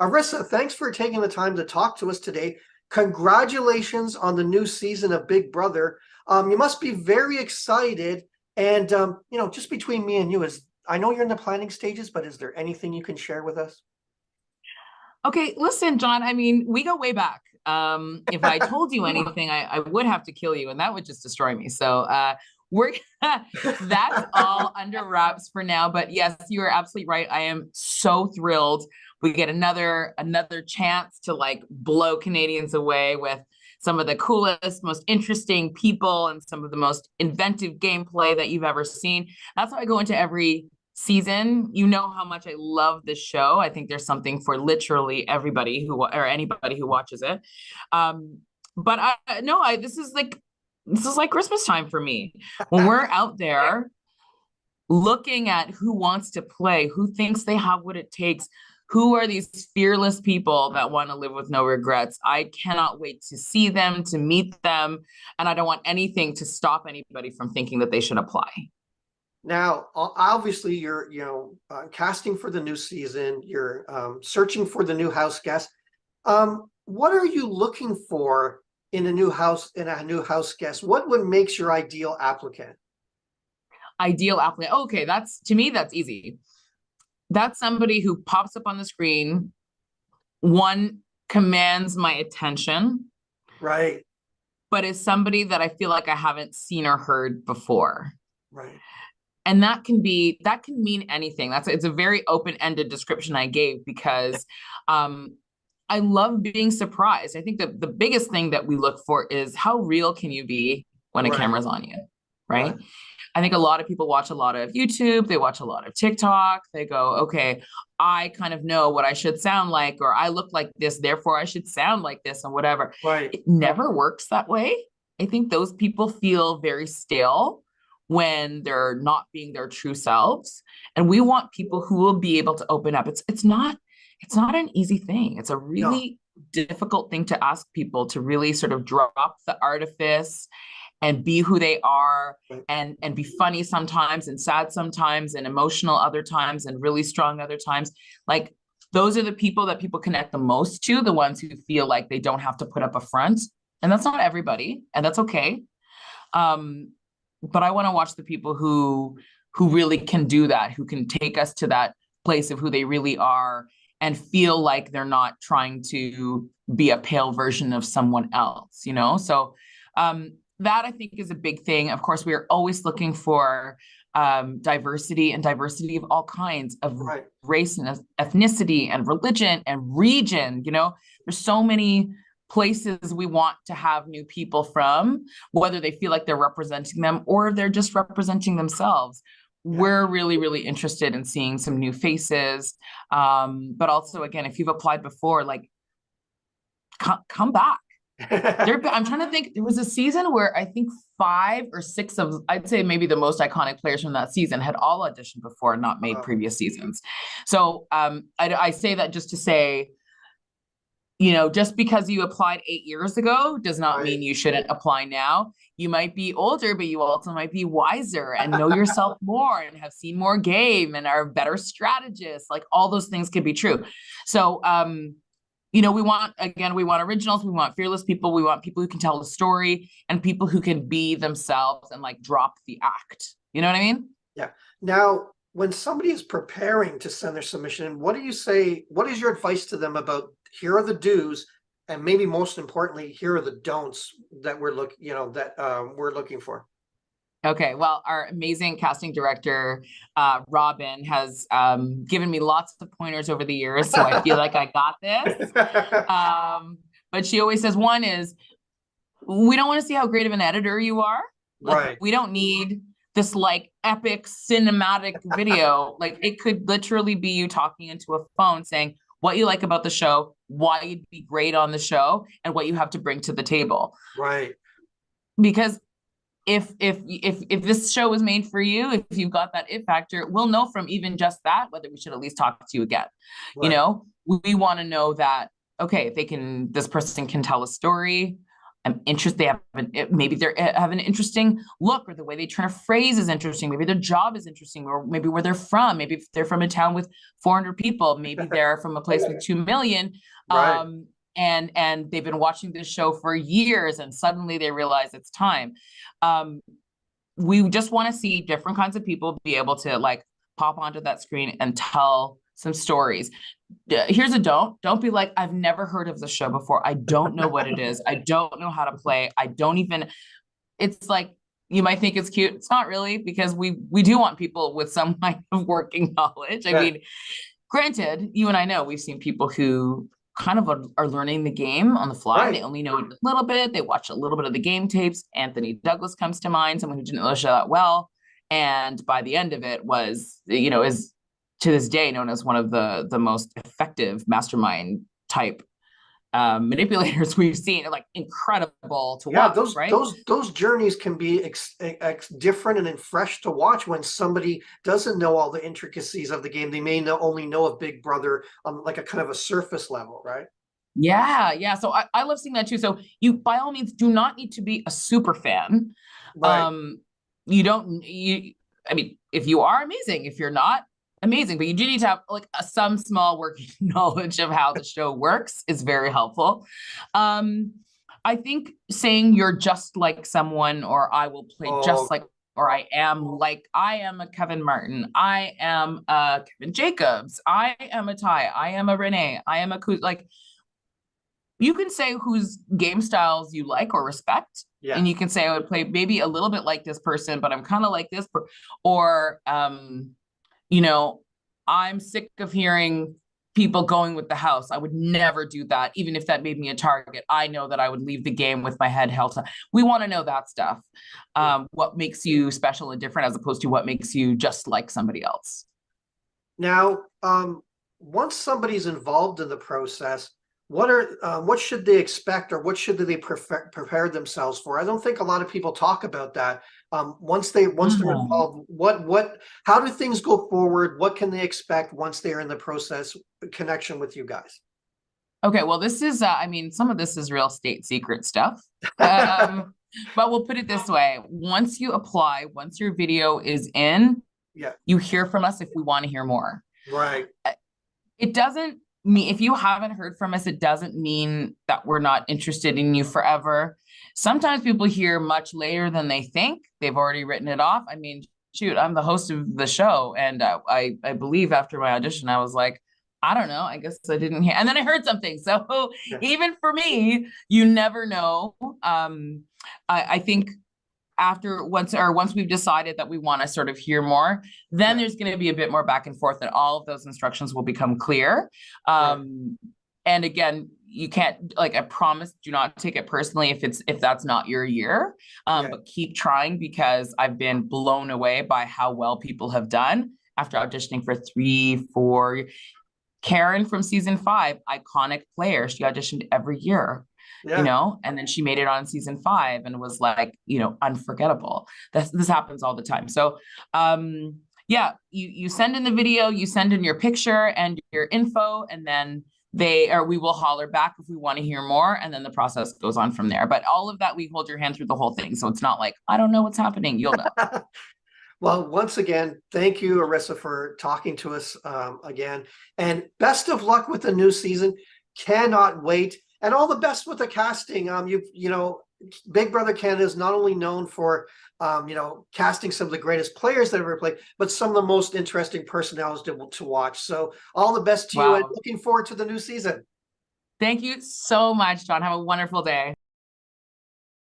Arissa, thanks for taking the time to talk to us today. Congratulations on the new season of Big Brother. You must be very excited. And just between me and you, is I know you're in the planning stages, but is there anything you can share with us? Okay, listen, John, I mean, we go way back. If I told you anything, I would have to kill you, and that would just destroy me. So we're that's all under wraps for now. But yes, you are absolutely right. I am so thrilled. We get another chance to like blow Canadians away with some of the coolest, most interesting people and some of the most inventive gameplay that you've ever seen. That's how I go into every season. You know how much I love this show. I think there's something for literally everybody who or anybody who watches it. But I no, I this is like Christmas time for me. When we're out there looking at who wants to play, who thinks they have what it takes, who are these fearless people that want to live with no regrets. I cannot wait to see them, to meet them, and I don't want anything to stop anybody from thinking that they should apply. Now, obviously, you're casting for the new season. You're searching for the new house guest. What are you looking for in a new house guest? What makes your ideal applicant? Ideal applicant. Okay, that's to me, that's easy. That's somebody who pops up on the screen, one commands my attention, Right. but is somebody that I feel like I haven't seen or heard before. Right. And that can mean anything. It's a very open-ended description I gave because I love being surprised. I think that the biggest thing that we look for is how real can you be when a camera's on you, right? I think a lot of people watch a lot of YouTube, they watch a lot of TikTok, they go, okay, I kind of know what I should sound like, or I look like this, therefore I should sound like this, and whatever. Right. It never works that way. I think those people feel very stale when they're not being their true selves. And we want people who will be able to open up. It's not an easy thing. It's a really difficult thing to ask people to really sort of drop the artifice and be who they are, and be funny sometimes and sad sometimes and emotional other times and really strong other times. Like those are the people that people connect the most to, the ones who feel like they don't have to put up a front. And that's not everybody, and that's okay. But I want to watch the people who really can do that, who can take us to that place of who they really are and feel like they're not trying to be a pale version of someone else, you know? So that I think is a big thing. Of course, we are always looking for diversity, and diversity of all kinds of race and ethnicity and religion and region. You know, there's so many places we want to have new people from, whether they feel like they're representing them or they're just representing themselves. We're really, really interested in seeing some new faces. But also, again, if you've applied before, like, come back. I'm trying to think. There was a season where I think 5 or 6 of, I'd say maybe the most iconic players from that season had all auditioned before and not made previous seasons. So I say that just to say, you know, just because you applied 8 years ago does not mean you shouldn't apply now. You might be older, but you also might be wiser and know yourself more and have seen more game and are better strategists. Like all those things could be true. So, you know, we want originals, we want fearless people, we want people who can tell a story and people who can be themselves and like drop the act. You know what I mean? Yeah. Now, when somebody is preparing to send their submission, what do you say? What is your advice to them about here are the do's, and maybe most importantly, here are the don'ts that we're looking for? Okay, well, our amazing casting director, Robin, has given me lots of pointers over the years, so I feel like I got this. But she always says, one is, we don't want to see how great of an editor you are. Like, we don't need this like epic cinematic video. Like it could literally be you talking into a phone saying what you like about the show, why you'd be great on the show, and what you have to bring to the table. Right. Because if this show was made for you, if you've got that it factor, we'll know from even just that whether we should at least talk to you again. You know, we want to know that, okay, this person can tell a story. interested. They have maybe they have an interesting look, or the way they turn a phrase is interesting. Maybe their job is interesting, or maybe where they're from. Maybe if they're from a town with 400 people, maybe they're from a place with 2 million. Right. And they've been watching this show for years, and suddenly they realize it's time. We just want to see different kinds of people be able to like pop onto that screen and tell some stories. Here's a don't be like, I've never heard of the show before. I don't know what it is. I don't know how to play. I don't even, it's like, you might think it's cute. It's not really, because we do want people with some kind of working knowledge. I mean, granted, you and I know we've seen people who kind of are learning the game on the fly. They only know it a little bit. They watch a little bit of the game tapes. Anthony Douglas comes to mind, someone who didn't know the show that well. And by the end of it was, is to this day known as one of the most effective mastermind type manipulators we've seen. Like incredible to watch. Those journeys can be different and fresh to watch when somebody doesn't know all the intricacies of the game. They may only know of Big Brother on like a kind of a surface level, right? Yeah. So I love seeing that too. So you, by all means, do not need to be a super fan. Right. I mean, if you are, amazing. If you're not, amazing, but you do need to have like some small working knowledge of how the show works is very helpful. I think saying you're just like someone, or I will play just like, or I am a Kevin Martin, I am a Kevin Jacobs, I am a Ty, I am a Renee, I am a like, you can say whose game styles you like or respect. Yeah. And you can say, I would play maybe a little bit like this person, but I'm kind of like this, or I'm sick of hearing people going with the house. I would never do that. Even if that made me a target, I know that I would leave the game with my head held high. We want to know that stuff. What makes you special and different, as opposed to what makes you just like somebody else. Now, once somebody's involved in the process, what should they expect, or what should they prepare themselves for? I don't think a lot of people talk about that. Once they're involved, how do things go forward? What can they expect once they're in the process connection with you guys? Okay, well, this is, I mean, some of this is real state secret stuff. But we'll put it this way. Once you apply, once your video is in, you hear from us if we want to hear more. Right. It doesn't mean, if you haven't heard from us, it doesn't mean that we're not interested in you forever. Sometimes people hear much later than they think. They've already written it off. I mean, shoot, I'm the host of the show. And I believe after my audition, I was like, I don't know, I guess I didn't hear. And then I heard something. So even for me, you never know. I think once we've decided that we want to sort of hear more, then there's going to be a bit more back and forth, and all of those instructions will become clear. And again, you can't, like, I promise, do not take it personally if that's not your year, but keep trying, because I've been blown away by how well people have done after auditioning for 3-4. Karen from season 5, iconic player. She auditioned every year. And then she made it on season 5 and was like, unforgettable. This happens all the time. So, you send in the video, you send in your picture and your info, and then we will holler back if we want to hear more. And then the process goes on from there. But all of that, we hold your hand through the whole thing. So it's not like, I don't know what's happening. You'll know. Well, once again, thank you, Arisa, for talking to us again. And best of luck with the new season. Cannot wait. And all the best with the casting. Big Brother Canada is not only known for, casting some of the greatest players that ever played, but some of the most interesting personalities to watch. So all the best to you, and looking forward to the new season. Thank you so much, John. Have a wonderful day.